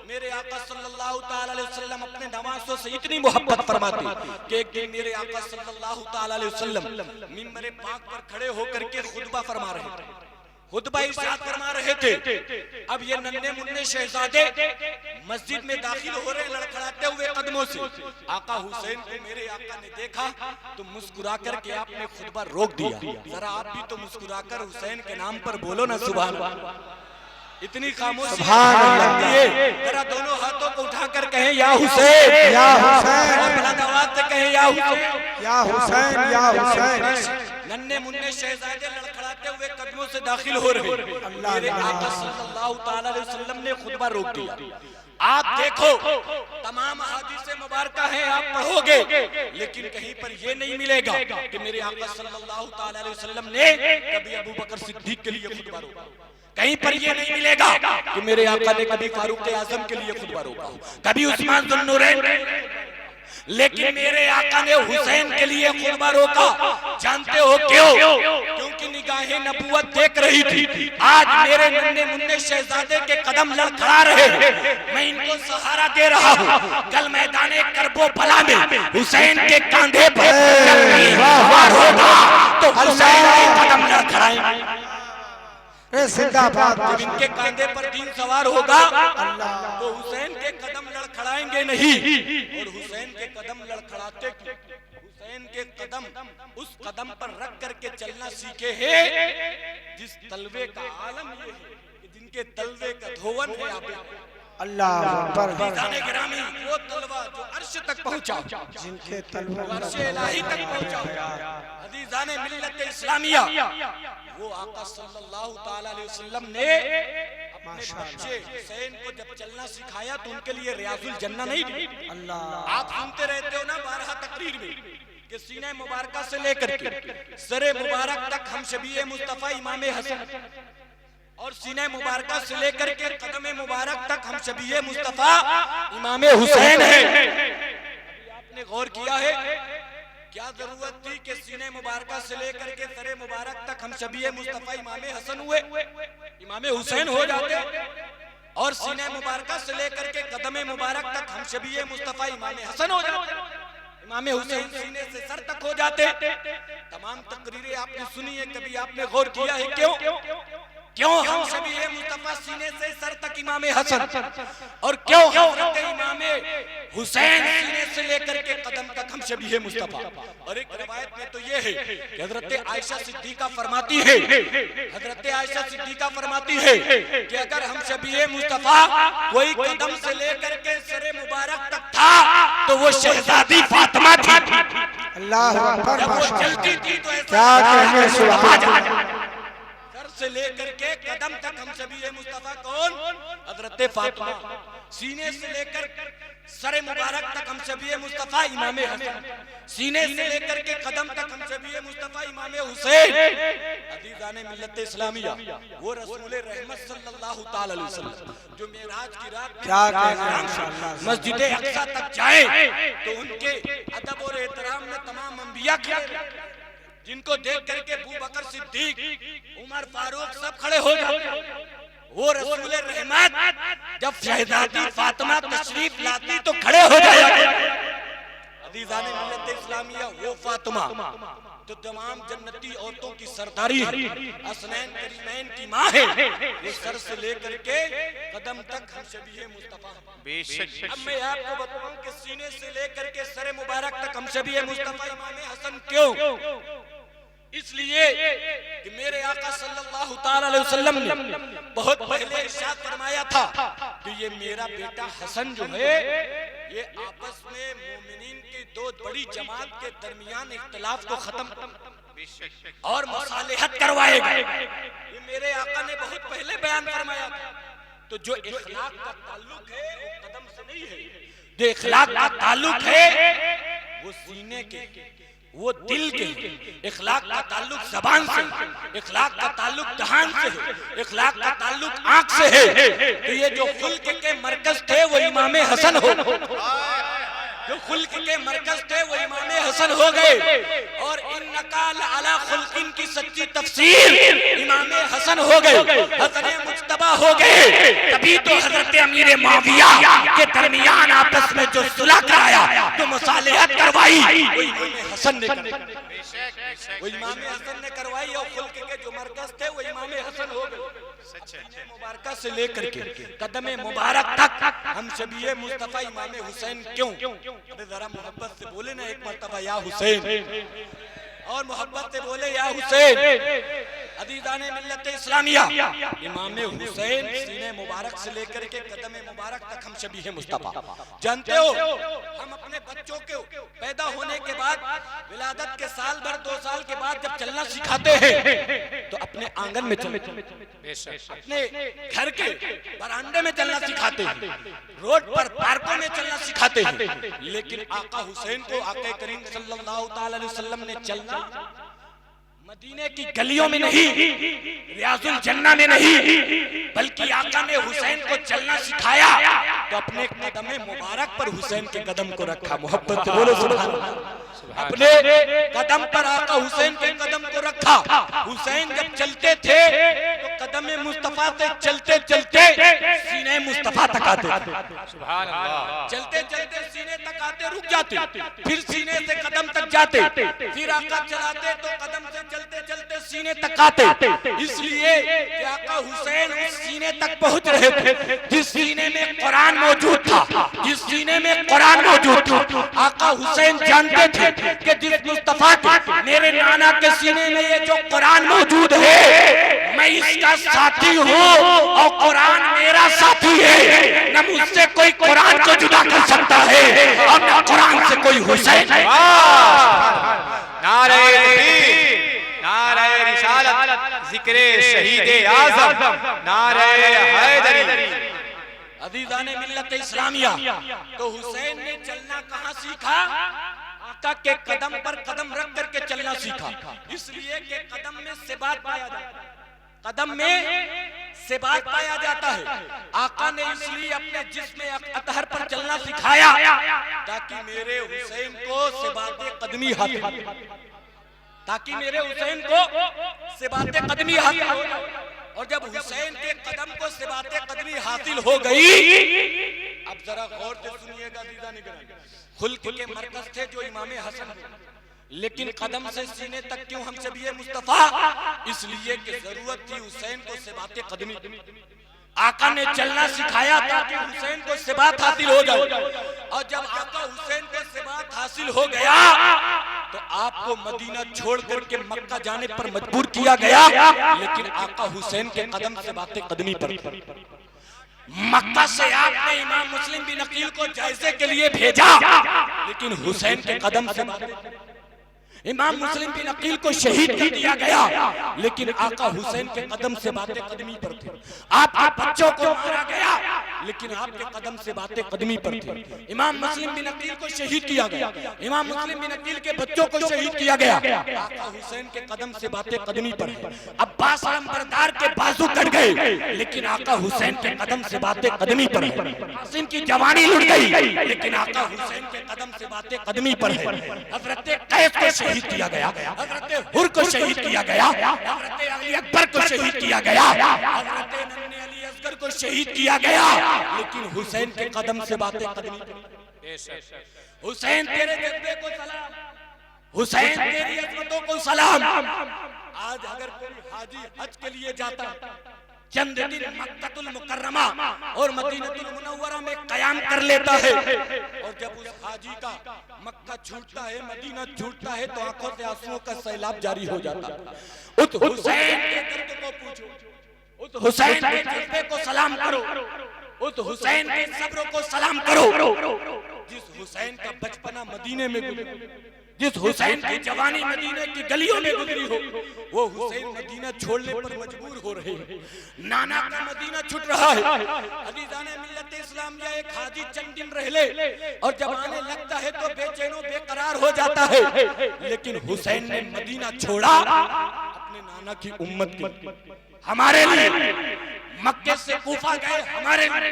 मेरे आका सल्लल्लाहु ताला अलैहि वसल्लम अपने नवासों से इतनी मोहब्बत फरमाते कि एक दिन मेरे आका सल्लल्लाहु ताला अलैहि वसल्लम मिंबर पाक पर खड़े होकर के खुतबा फरमा रहे थे, खुतबा इरशाद फरमा रहे थे। अब ये नन्हे मुन्ने शहजादे मस्जिद में दाखिल हो रहे लड़खड़ाते हुए कदमों से। आका हुसैन को मेरे आका ने देखा तो मुस्कुरा करके आपने खुतबा रोक दिया। जरा आप भी तो मुस्कुराकर हुसैन के नाम पर बोलो ना सुभान अल्लाह। इतनी खामोशी है, जरा दोनों हाथों को उठाकर कहें या हुसैन, या हुसैन, बुलंद आवाज से कहें या हुसैन, या हुसैन, या हुसैन। नन्हे मुन्ने शहजादे लड़खड़ाते हुए हुए कदमों से दाखिल हो रहे हैं। मेरे आका सल्लल्लाहु ताला अलैहि वसल्लम ने खुतबा रोक दिया। आप देखो तमाम हदीसें मुबारका हैं, आप पढ़ोगे, लेकिन कहीं पर ये नहीं मिलेगा कि मेरे आका सल्लल्लाहु ताला अलैहि वसल्लम ने कभी अबू बकर सिद्दीक के लिए खुतबा रोका। कहीं पर ये नहीं मिलेगा कि मेरे आका ने कभी फारूक आजम के लिए खुतबा रोका, कभी उस्मान ज़ुन्नुरैन। लेकिन मेरे आका ने हुसैन के लिए खुतबा रोका। जानते हो क्यों? क्योंकि निगाहें नबूवत देख रही थी। आज मेरे नन्हे मुन्ने शहजादे के कदम लड़खड़ा रहे हैं, मैं इनको सहारा दे रहा हूँ। कल मैदाने करबो बला में हुसैन के कंधे पर सवार होगा तो हुसैन के कदम लड़खड़ाएंगे। जिंदाबाद। जब इनके कंधे पर दीन सवार होगा तो हुसैन के कदम लड़खड़ाएंगे नहीं। और हुसैन के कदम लड़खड़ाते, हुसैन के कदम उस कदम पर रख करके चलना सीखे हैं जिस तलवे का आलम ये है, जिनके तलवे का धोवन है। आप अल्लाह अकबर। गिरामी वो तलवा जो अर्श तक पहुंचा, जिनके तलवे अर्श इलाही तक पहुंचा। अज़ीज़ाने मिल्लत इस्लामिया, वो आका सल्लल्लाहु ताला अलैहि वसल्लम ने अपने बच्चे हुसैन को जब चलना सिखाया तो उनके लिए रियाजुल जन्नह नहीं दी। अल्लाह। आप सुनते रहते हो ना 12 तकरीर में कि सीने मुबारका से लेकर के सरे मुबारक तक हम शबीए मुस्तफा इमाम हसन, और सीने मुबारका से लेकर के कदम मुबारक तक हम शबीए मुस्तफा इमाम हुसैन है। आपने गौर किया है क्या जरूरत थी कि सीने मुबारका से लेकर के सरे मुबारक तक हम शबीए मुस्तफा इमाम हसन हुए, इमाम हुसैन हो जाते, और सीने मुबारका से लेकर के कदम मुबारक तक हम शबीए मुस्तफा इमाम हसन हो जाते, इमाम हुसैन सीने से सर तक हो जाते। तमाम तकरीरें आपने सुनी है, कभी आपने गौर किया है क्यों हम शबीए मुस्तफा सीने से सर तक इमाम हसन, और क्यों हज़रत इमाम हुसैन सीने से लेकर के कदम तक हम शबीए मुस्तफा। और एक रिवायत में तो ये है कि हज़रत आयशा सिद्दीका फरमाती है, हज़रत आयशा सिद्दीका फरमाती है कि अगर हम शबीए मुस्तफा कोई कदम से लेकर के सरे मुबारक तक था तो वो शहजादी फातिमा थी। अल्लाह अकबर। जब वो चलती थी तो क्या कहने, सुभान से लेकर के कदम तक हम शबीए मुस्तफा कौन? हज़रत फातिमा। सीने से लेकर सरे मुबारक तक हम शबीए मुस्तफा इमाम हसन, सीने से लेकर के कदम तक हम शबीए मुस्तफा इमाम हुसैन। अज़ीज़ाने मिल्लत इस्लामिया, वो रसूल रहमत सल्लल्लाहु ताला अलैहि वसल्लम जो मेराज की रात क्या कहना, मस्जिद अक़सा तक जाए तो उनके अदब और एहतराम में तमाम अंबिया खड़े, जिनको देख करके अबू बकर सिद्दीक, उमर फारूक सब खड़े हो जाते। वो रसूल रहमत जब शहजादी फातिमा तशरीफ लाती तो खड़े हो जाते। अज़ीज़ाने मिल्लत इस्लामिया, वो फातिमा तो तमाम जन्नती औरतों की सरदारी है, हसनैन करीमैन की माँ है, वो सर से लेकर के कदम तक हम शबीए मुस्तफा। बेशक। अब मैं आपको बताऊं कि सीने से लेकर के सरे मुबारक तक हम शबीए मुस्तफा इमाम हसन क्यों? इसलिए कि मेरे आका सल्लल्लाहु ताला अलैहि वसल्लम ने बहुत पहले इरशाद फरमाया था कि ये मेरा बेटा हसन जो है ये आपस में मोमिनीन की दो बड़ी जमात के दरमियान इख्तिलाफ को खत्म और मसालिहत करवाएगा। ये मेरे आका ने बहुत पहले बयान फरमाया था। तो जो इखलाक का ताल्लुक है वो कदम से नहीं है, जो इखलाक का ताल्लुक है वो सीने के, वो दिल के, इखलाक का ताल्लुक ज़बान से, इखलाक का ताल्लुक दहान से है, इखलाक का ताल्लुक आंख से है। तो ये जो खुल्क के मरकज थे वो इमाम हसन हो, जो खुल्क के मरकज थे वो इमाम हसन हो गए। और इन्नका अला खुल्किन की सच्ची तफसीर इमाम हसन हो गए, हसन मुज्तबा हो गए। तभी तो हजरत अमीर मुआविया के दरमियान आपस में जो सुलह कराया, जो मुसालिहत करवाई, वो इमाम हसन ने करवाई, वो इमाम हसन ने करवाई। और खुल्क के जो मरकज थे वो इमाम हसन हो गए। मुबारका से लेकर के कदम मुबारक तक हम शबीए मुस्तफा इमाम हुसैन क्यों? अरे जरा मोहब्बत से बोले ना एक मर्तबा या हुसैन, और मोहब्बत से बोले या हुसैन। अजीज़ान मिल्लत इस्लामिया, इमाम हुसैन सीने मुबारक से लेकर के कदम मुबारक तक हम शबीह मुस्तफा। जानते हो हम अपने बच्चों को पैदा होने के बाद विलादत के साल भर 2 साल के बाद जब चलना सिखाते हैं तो अपने आंगन में अपने घर के बरामदे में चलना सिखाते हैं, रोड पर पार्कों में चलना सिखाते हैं। लेकिन आका हुसैन को आका करीम सल्लल्लाहु अलैहि वसल्लम ने चलना मदीने की गलियों में नहीं, रियाजुल जन्ना में नहीं, बल्कि आका ने हुसैन को चलना सिखाया तो अपने कदम मुबारक पर हुसैन के कदम को रखा। मोहब्बत से बोलो सुभान अल्लाह। अपने कदम पर आका हुसैन के कदम को रखा। हुसैन जब चलते थे तो कदम मुस्तफा से चलते चलते सीने मुस्तफा तक आते थे। सुभान अल्लाह। चलते चलते सीने तक आते, रुक जाते, फिर सीने से कदम तक जाते, फिर आका चलाते तो कदम से चलते चलते सीने तक आते। इसलिए कि आका हुसैन उस सीने तक पहुंच रहे थे जिस सीने में कुरान मौजूद था, जिस सीने में कुरान मौजूद था। आका हुसैन जानते थे कि जिस मुस्तफा के मेरे नाना के सीने में ये जो कुरान मौजूद है मैं इसका साथी हूँ और कुरान मेरा साथी है। न मुझसे कोई कुरान को जुदा कर सकता है और न कुरान से कोई हुसैन। नारे तकबीर, नारे रिसालत, जिक्रे शहीद आज़म, नारे हैदरी। अज़ीज़ान मिल्लत इस्लामिया, तो हुसैन ने चलना कहाँ सीखा? आका के कदम पर कदम रख करके चलना सीखा। इसलिए कि कदम में सिबात पाया जाता है, कदम में सिबात पाया जाता है। आका ने इसलिए अपने जिस्म अतहर पर चलना सिखाया ताकि मेरे हुसैन को सिबात कदमी हासिल, ताकि मेरे हुसैन को सिबात कदमी हासिल हो। और जब हुसैन के कदम को सिबात कदमी हासिल हो गई, अब जरा गौर से सुनिएगा दीदा निगरान। खुल्क के मरकज थे जो इमाम हसन, लेकिन कदम से सीने तक क्यों हम शबीह मुस्तफा? इसलिए कि जरूरत थी हुसैन को सिबात कदमी। आका ने चलना सिखाया ताकि हुसैन को सिबात हासिल हो जाए। और जब आका हुसैन को सिबात हासिल हो गया तो आपको मदीना छोड़ करके मक्का जाने पर मजबूर किया गया, लेकिन आका हुसैन के कदम से बातें कदमी पर। मक्का से आपने इमाम मुस्लिम बिन अकील को जायजे के लिए भेजा, लेकिन हुसैन के कदम से इमाम मुस्लिम बिन अकील को शहीद कर दिया गया, लेकिन आका हुसैन के कदम से बातें कदमी पर थे। आपके बच्चों को मारा गया, लेकिन आपके कदम से बातें कदमी पर थे। इमाम मुस्लिम बिन अकील को शहीद किया गया, इमाम मुस्लिम बिन अकील के बच्चों को शहीद किया गया, आका हुसैन के कदम से बातें कदमी पर है। अब्बास अलमबरदार के बाजू कट गए, लेकिन आका हुसैन के कदम से बातें कदमी पर है। कासिम की जवानी लुट गई, लेकिन आका हुसैन के कदम से बातें कदमी पर है। हजरत कैस को शहीद किया गया, हजरत हुर को शहीद किया गया, हजरत अली अकबर को शहीद किया गया, हजरत नन्हे अली असगर को शहीद किया गया, लेकिन हुसैन के कदम से बातें कदमी। हुसैन तेरे जज्बे को सलाम, हुसैन तेरी अजमतों को सलाम। आज अगर कोई हाजी हज के लिए जाता है, चंद दिन मक्कतुल मुकर्रमा और मदीनतुल मुनव्वरा में कयाम कर लेता है, और जब उस हाजी का मक्का छूटता है, मदीना छूटता है, तो आंखों से आंसुओं का सैलाब जारी हो जाता है। उस हुसैन के दर्द को पूछो, उस हुसैन के जज्बे को सलाम करो, उस हुसैन के सब्र को सलाम करो। जिस हुसैन का बचपना मदीने में गुजरा, जिस हुसैन की जवानी मदीने की गलियों में गुजरी हो, वो हुसैन मदीना छोड़ने पर मजबूर हो रहे हैं। नाना का मदीना छूट रहा है। अज़ीज़ाने मिल्लत इस्लामिया, एक हाजी चंद दिन रह ले और जब आने लगता है तो बेचैनो बेकरार हो जाता है, लेकिन हुसैन ने मदीना छोड़ा अपने नाना की उम्मत के हमारे लिए। मक्के से कूफा गए हमारे लिए,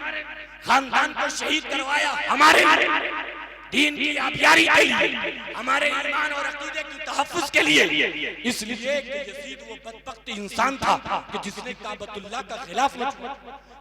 खानदान को शहीद करवाया हमारे लिए, दीन की आबियारी के लिए, हमारे ईमान और अकीदे की तहफ्फुज़ के लिए। इसलिए कि यजीद वो बदबख्त इंसान था कि जिसने काबतुल्लाह का खिलाफ न किया।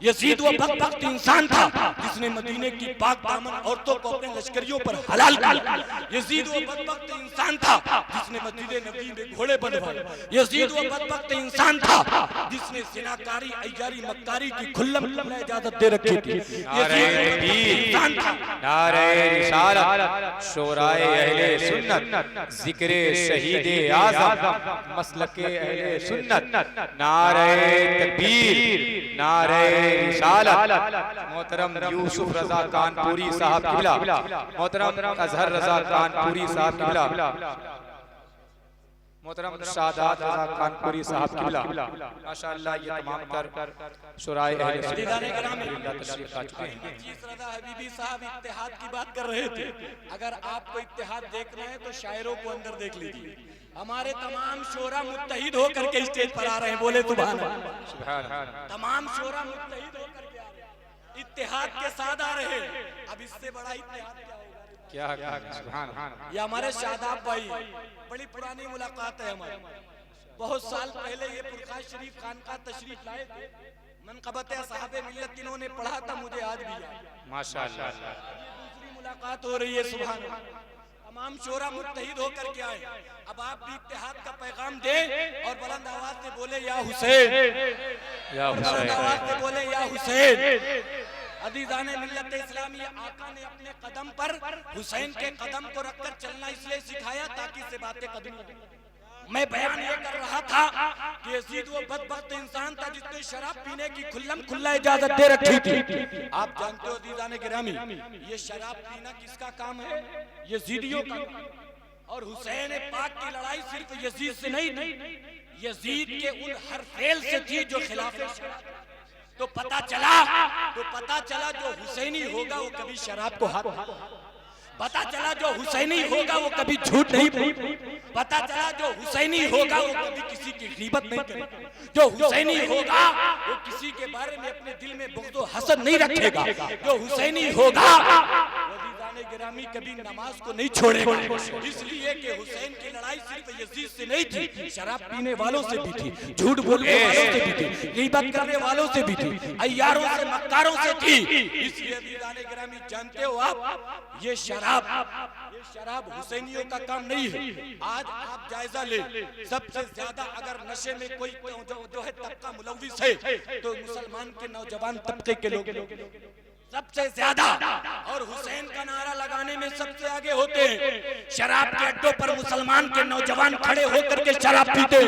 यजीद वो बदबख्त इंसान था जिसने मदीने की पाक दामन औरतों को अपने लश्करियों पर हलाल किया। यजीद वो बदबख्त इंसान था जिसने मस्जिद नबी में घोड़े बनवाए। यजीद वो बदबख्त इंसान था जिसने ज़िनाकारी, अय्यारी, मक्कारी की खुल्लम खुल्ला इजाजत दे रखी थी। यजीद इंसान था। नारे रिसालत, शोराए अहले सुन्नत, जिक्रे शहीद आज़म, मसलके अहले सुन्नत, नारे तकबीर, नारे रिसालत। मोहतरम यूसुफ रजा कानपुरी साहब किबला, मोहतरम अजहर रजा कानपुरी साहब किबला, मोहतरम सादात रजा कानपुरी साहब किबला, माशाअल्लाह ये तमाम कर शुराए अहले सुन्नत तशरीफ ला चुके हैं। रजा हबीबी साहब इत्तेहाद की बात कर रहे थे। अगर आपको इत्तेहाद देखना है तो शायरों को अंदर देख लीजिए। हमारे तमाम शोरा मुत्तहिद होकर के स्टेज पर आ रहे हैं, बोले सुभान अल्लाह। तमाम शोरा मुत्तहिद होकर के आ रहे हैं, इत्तेहाद के साथ आ रहे हैं। अब इससे बड़ा इत्तेहाद क्या होगा? क्या सुभान अल्लाह। ये हमारे शादाब भाई, बड़ी पुरानी मुलाकात है हमारी। बहुत साल पहले ये पुरखाज शरीफ खान का तशरीफ लाए थे। मनक़बत असहाबे मिल्लत इन्होंने पढ़ा था, मुझे आज भी याद। माशाअल्लाह। दूसरी मुलाकात हो रही है, सुभान अल्लाह। तमाम शोरा मुत्तहिद होकर के आए। अब आप भी इत्तेहाद का पैगाम दें और बुलंद आवाज से बोले या हुसैन, या बुलंद आवाज से बोले या हुसैन। अज़ीज़ाने मिल्लत इस्लामी, आका ने अपने कदम पर हुसैन के कदम को रखकर चलना इसलिए सिखाया ताकि से बातें कदम। मैं बयान ये कर रहा था कि यजीद वो बदबख्त इंसान था जिसने शराब पीने की खुल्लम खुल्ला इजाजत दे रखी थी। आप जानते हो अज़ीज़ाने गिरामी, ये शराब पीना किसका काम है? यजीदियों का। और हुसैन पाक की लड़ाई सिर्फ यजीद से नहीं थी, यजीद के उन हर फेल से थी जो खिलाफ शराब। तो पता चला जो हुसैनी होगा वो कभी शराब को हाथ, पता चला जो हुसैनी होगा वो कभी झूठ नहीं बोलेगा, पता चला जो हुसैनी होगा वो कभी किसी की गीबत नहीं करेगा, जो हुसैनी होगा वो किसी के बारे में अपने दिल में बुग़्ज़ और हसद नहीं रखेगा, जो हुसैनी होगा वो गिरामी कभी नमाज को नहीं छोड़ेगा। इसलिए कि हुसैन की लड़ाई सिर्फ यजीद से नहीं थी, शराब पीने वालों से भी थी, झूठ बोलने वालों से भी थी, गीबत करने वालों से भी थी, अय्यारों से मक्कारों से थी। इसलिए गिरामी जानते हो आप, ये शराब हुसैनियों का काम नहीं है। आज आप जायजा ले, सबसे ज्यादा अगर नशे में कोई जो है तबका मुलव्विस है तो मुसलमान के नौजवान तबके के लोग सबसे ज्यादा, और हुसैन का नारा लगाने में सबसे आगे होते हैं। शराब के अड्डों पर मुसलमान के नौजवान खड़े होकर के शराब पीते।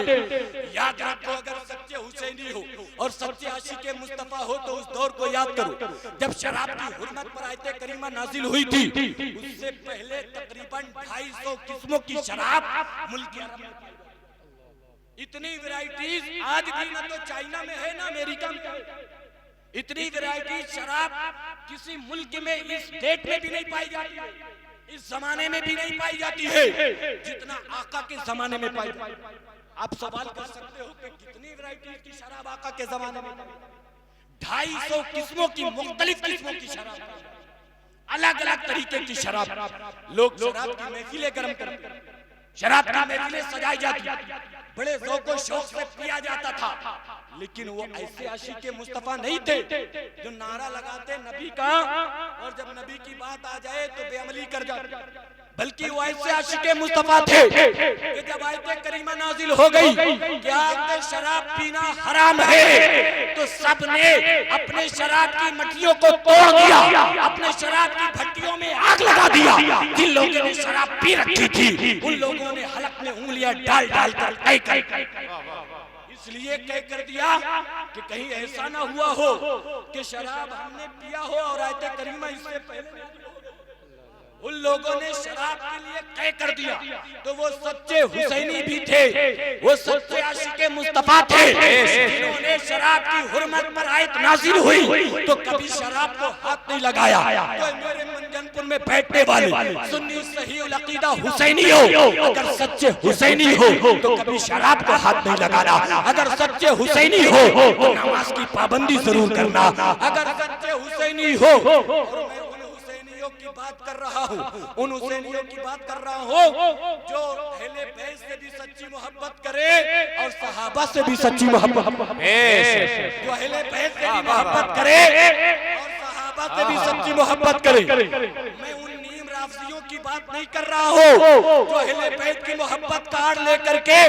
याद रखो, अगर सच्चे हुसैनी हो और सच्चे आशिक़े मुस्तफा हो तो उस दौर को याद करो जब शराब की हुर्मत पर आयते करीमा नाजिल हुई थी। उससे पहले तकरीबन 250 किस्मों की शराब मुल्क में, इतनी वैरायटीज आज भी न तो चाइना में है ना अमेरिका में। इतनी वैरायटी शराब किसी मुल्क में इस डेट में भी नहीं पाई जाती है, इस जमाने में भी नहीं पाई जाती है जितना आका के जमाने में पाई जाती है। आप सवाल कर सकते हो कि कितनी वैरायटी की शराब आका के जमाने में? 250 किस्मों की, मुख्तलिफ किस्मों की शराब, अलग अलग तरीके की शराब। लोग शराब की महफिलें गर्म करते, शराब की महफिलें सजाई जाती, बड़े ज़ौक़ और शौक़ से पिया जाता था। लेकिन वो ऐसे आशिक़े मुस्तफा नहीं थे जो नारा लगाते नबी का और जब नबी की बात आ जाए तो बेअमली कर जाते, बल्कि वो ऐसे आशिक़े मुस्तफा थे कि जब आयते करीमा नाजिल हो गई कि आज शराब पीना हराम है तो सबने अपने शराब की मटकियों को तोड़ दिया, अपने शराब की भट्टियों में आग लगा दिया। जिन लोगों ने शराब पी रखी थी उन लोगों ने हलक में उंगलियां डाल डाल कर इसलिए कह कर दिया कि कहीं ऐसा ना हुआ हो कि शराब हमने पिया हो और आयते करीमा इससे पहले उन लोगों ने शराब के लिए तय कर दिया। तो वो सच्चे हुसैनी भी थे, वो सच्चे आशिक़े मुस्तफा थे जिन्होंने शराब की हुर्मत पर आयत नाज़िल हुई तो कभी शराब को हाथ नहीं लगाया। तो मेरे मंजनपुर में बैठने वाले सुन्नी सही उल अक़ीदा हुसैनी हो, अगर सच्चे हुसैनी हो तो कभी शराब को हाथ नहीं लगाना। अगर सच्चे हुसैनी हो तो नमाज की पाबंदी जरूर करना। अगर सच्चे हुसैनी हो, की बात कर रहा हूँ, उन हुसैनियों की बात कर रहा हूँ जो अहले बैत से भी सच्ची मोहब्बत करे और सहाबा से भी सच्ची मोहब्बत, जो अहले बैत से भी मोहब्बत करे और सहाबा से भी सच्ची मोहब्बत करे। मैं उन नीम राफ़ियों की बात नहीं कर रहा हूँ जो अहले बैत की मोहब्बत कार्ड लेकर के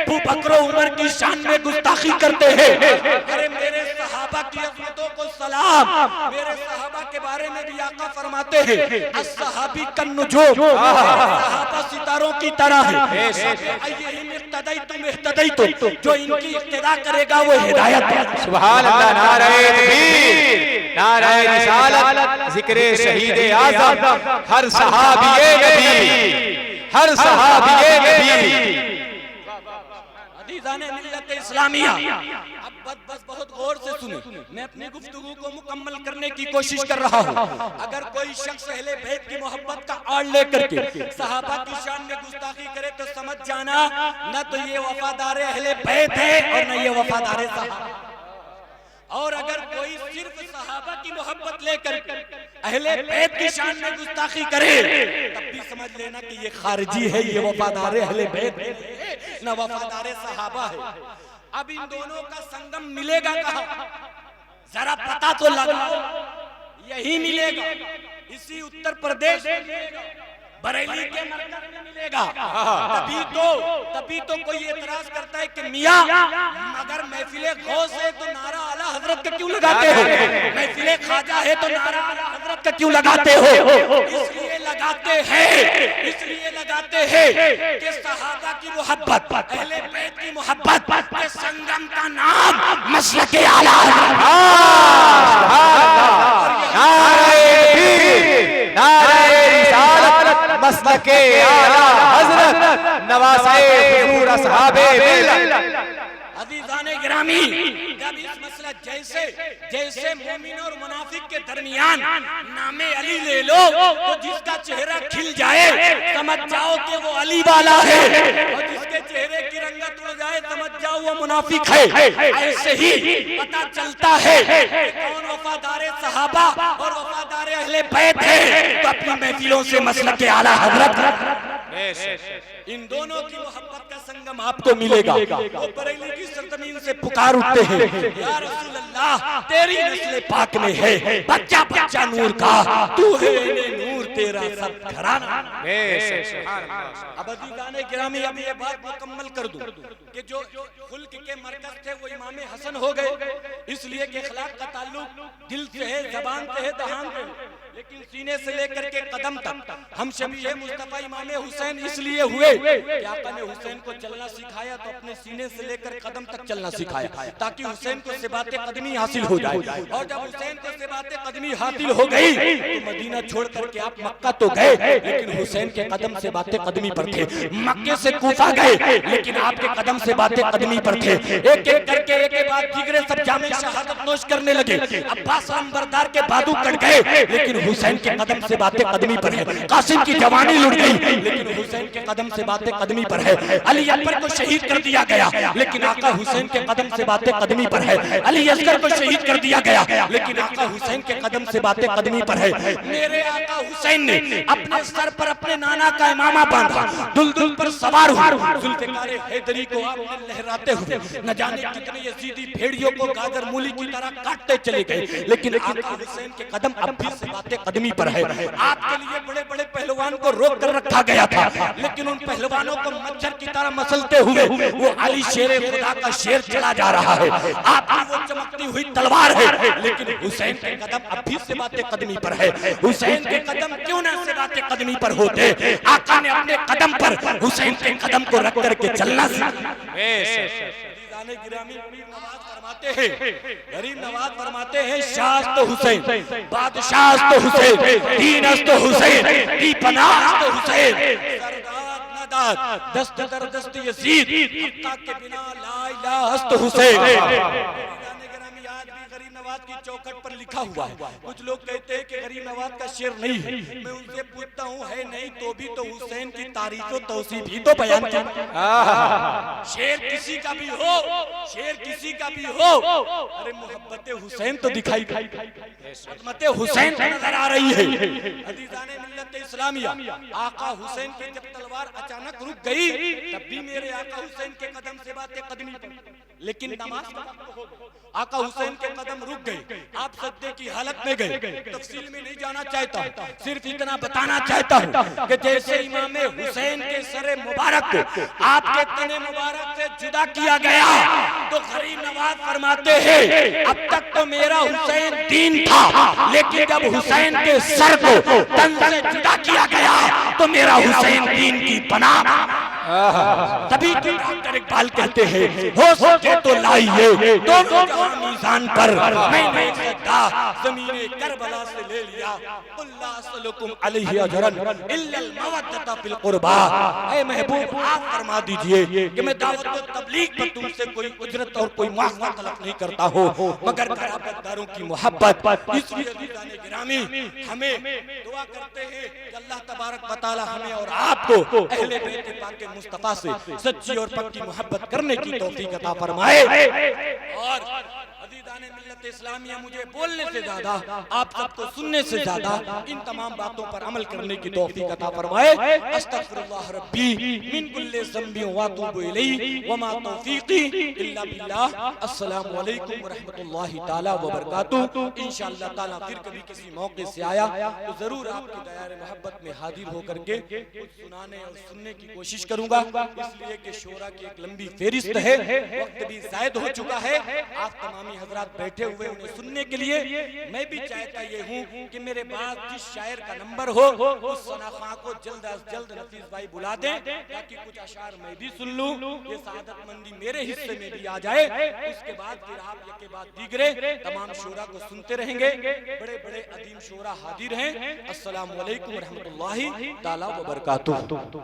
अबू बकर उमर की शान में गुस्ताखी करते हैं। अरे मेरे सहाबा की अज़मतों को सलाम, मेरे सहाबा के बारे में भी आका फरमाते हैं अस्सहाबी कन्नुजूम, सहाबा सितारों की तरह है। इक्तदैतुम इह्तदैतुम, जो इनकी इक्तिदा करेगा वो हिदायत पाएगा। सुभान अल्लाह। नारे तकबीर, नारे रिसालत, जिक्रे शहीद आज़म, हर सहाबी नबी, हर सहाबी नबी। अज़ीज़ाने मिल्लत इस्लामिया, अब बस बहुत गौर से सुने, मैं अपनी गुफ्तगू को मुकम्मल करने की कोशिश कर रहा हूँ। अगर कोई शख्स अहले बैत की मोहब्बत का आड़ लेकर के सहाबा की शान में गुस्ताखी करे तो समझ जाना न तो ये वफादार अहले बैत है और न ये वफादार सहाबा। और अगर कोई सिर्फ सहाबा की मोहब्बत लेकर अहले बैत की शान में गुस्ताखी करे तब भी समझ लेना कि ये खारिजी है, ये वफादार अहले बैत है न वफादार सहाबा है। अब इन दोनों का संगम मिलेगा कहाँ? जरा पता तो लगाओ। यही मिलेगा, इसी उत्तर प्रदेश में मिलेगा, बरेली के मरकज में मिलेगा। तभी तो कोई एतराज करता है कि मियां अगर महफिले गौस है तो नारा आला हजरत का क्यों लगाते हो, महफिले ख्वाजा है तो नारा आला हजरत का क्यों लगाते हो? इसलिए लगाते हैं कि सहाबा की मोहब्बत, अहले बैत की मोहब्बत के संगम का नाम मसलके आला मसलके आला हज़रत, नवासे हुजूर असहाबे मिल्लत। अज़ीज़ाने गिरामी, जब इस मसला जैसे मोमिन और मुनाफिक के दरमियान नामे अली ले लो तो जिसका चेहरा खिल जाए समझ जाओ कि वो अली वाला है, और जिसके चेहरे की रंगत उड़ जाए समझ जाओ वो मुनाफिक है। ऐसे ही पता चलता है कि कौन वफादार सहाबा और वफादार अहले बैत है। तो अपनी महफिलों से मसलक आला हज़रत, इन दोनों की मोहब्बत का संगम आपको मिलेगा। वो बरेली की सरजमीन से पुकार उठते हैं, या रसूल अल्लाह तेरी नस्ल पाक में है बच्चा बच्चा नूर का, तू है नूर तेरा सब घराना। अब अज़ीज़ाने गिरामी, अब ये बात मुकम्मल कर दूं कि जो खुल्क के मरकज थे वो इमाम हसन हो गए, इसलिए कि अखलाक का ताल्लुक दिल से है, ज़बान से है, दहान से है, लेकिन सीने से लेकर के कदम तक हम शबीह मुस्तफा इमाम हुसैन इसलिए हुए कि आका ने हुसैन को चलना सिखाया तो अपने सीने से लेकर कदम तक चलना सिखाया ताकि हुसैन को सिबाते कदमी हासिल हो जाए। और जब हुसैन को सिबाते कदमी हासिल हो गई तो मदीना छोड़ करके आप मक्का तो गए, लेकिन हुसैन के कदम से बातें कदमी पर थे। मक्के से कूफा गए, लेकिन आपके कदम से बातें कदमी पर थे। एक एक करके एक एक बात बिगड़े, सब जामे शहादत नोश करने लगे। अब्बास नंबरदार के बादू कट गए, लेकिन हुसैन के कदम से बातें कदमी पर है। कासिम की जवानी लुट गई, लेकिन हुसैन के कदम से बातें कदमी पर है। अली अकबर को शहीद कर दिया गया, लेकिन आका हुसैन के कदम से बातें कदमी पर है। अली असगर को शहीद कर दिया गया, लेकिन आका हुसैन के कदम से बातें कदमी पर है। मेरे आका हुसैन ने अपने सर पर अपने नाना का इमामा बांधा, दुल्दुल पर सवार हुआ, जुल्फ़िकार हैदरी को आपने लहराते हुए न जाने कितने यजीदी भेड़ियों को गाजर मूली की तरह काटते चले गए, लेकिन आका हुसैन के कदम अब भी से बातें कदमी पर है। आपके लिए बड़े बड़े पहलवान को रोक कर रखा गया था, लेकिन उन पहलवानों को मच्छर की तरह मसलते हुए वो अली शेर खुदा का शेर चला जा रहा है। आपकी वो चमकती हुई तलवार है, लेकिन हुसैन के कदम अब भी से बातें कदमी पर है। हुसैन के कदम क्यों ना से बातें कदमी पर होते? आका ने अपने कदम पर हुसैन के कदम को रख करके चलना सीखा। गरीब नवाज फरमाते हैं, शास्त हुसैन, बादशाह तो हुसैन, दीनस्त हुसैन, दीपनास्त हुसैन, दस्त दर दस्त यजीद, हक्का के बिना ला इलाहा इल्लल्लाह हुसैन। आज भी गरीब नवाज की चौखट पर लिखा हुआ है। कुछ लोग कहते हैं कि गरीब नवाज का शेर नहीं है, मैं उनसे पूछता हूँ है नहीं तो भी तो हुसैन की तारीफ और तौसीफ भी तो बयान की। शेर किसी का भी हो, शेर किसी का भी हो, अरे मोहब्बत हुसैन तो दिखाई, अज़मत हुसैन नजर आ रही है। अज़ीज़ाने मिल्लत इस्लामिया, आका हुसैन की जब तलवार अचानक रुक गई तब भी मेरे आका हुसैन के कदम से बातें कदमी पर, लेकिन नमाज का वक्त हो गया, आका हुसैन के कदम रुक गए, आप सज्दे की हालत में गए। तफसील में नहीं जाना चाहता हूँ, सिर्फ इतना बताना चाहता हूँ कि जैसे इमाम हुसैन के सरे मुबारक को आपके तने मुबारक से जुदा किया गया तो गरीब नवाज फरमाते हैं, अब तक तो मेरा हुसैन दीन था, लेकिन जब हुसैन के सर को तन से जुदा किया गया तो मेरा हुसैन दीन की पनाह तभी तो डॉक्टर इकबाल कहते हैं हो सके तो लाइए दोनों जहां मीज़ान पर, मैंने एक सदा ज़मीने करबला से ले लिया, कुल्ला असलुकुम अलैहि अजरन इल्लल मवद्दता फिल कुर्बा। ऐ महबूब आप फरमा दीजिए कि मैं दावत व तबलीग पर तुमसे कोई उजरत और कोई मुआवजा तलब नहीं करता हो मगर कराबतदारों की मोहब्बत। इसलिए अज़ीज़ाने गिरामी हमें दुआ करते हैं कि अल्लाह तबारक व तआला हमें और आपको अहले बैत पाक मुस्तफा से सच्ची और पक्की मोहब्बत करने की तौफीक अता फरमाए। और अज़ीज़ाने मिल्लत इस्लामिया मुझे बोलने से ज्यादा आप सबको सुनने से ज्यादा इन तमाम बातों पर अमल करने की तौफीक अता फरमाए। अस्तगफिरुल्लाह रब्बी मिन कुल्ली ज़ंबि व अतूबु इलैहि व मा तौफीकी इल्ला बिल्लाह। अस्सलामु अलैकुम व रहमतुल्लाहि ताला व बरकातुहू। इंशाअल्लाह ताला फिर कभी किसी मौके से आया तो जरूर आपकी दयार मोहब्बत में हाजिर होकर के कुछ सुनाने और सुनने की कोशिश करूंगा, इसलिए कि शोरा की एक लंबी फेरिस्त है, वक्त भी जायद हो चुका है। आप तमामी हजरात बैठे हुए उन्हें सुनने के लिए, मैं भी चाहता ये हूँ कि मेरे बाद जिस शायर का नंबर हो उस सनाखा को जल्द अज जल्द नफीस भाई बुला दें ताकि कुछ अशार मैं भी सुन लूं, ये सादतमंदी मेरे हिस्से में भी आ जाए। उसके बाद फिर आप के बाद दीगरे तमाम शोरा को सुनते रहेंगे। बड़े बड़े अदीम शोरा हाजिर हैं। अस्सलामु अलैकुम व रहमतुल्लाहि ताला व बरकातुहू।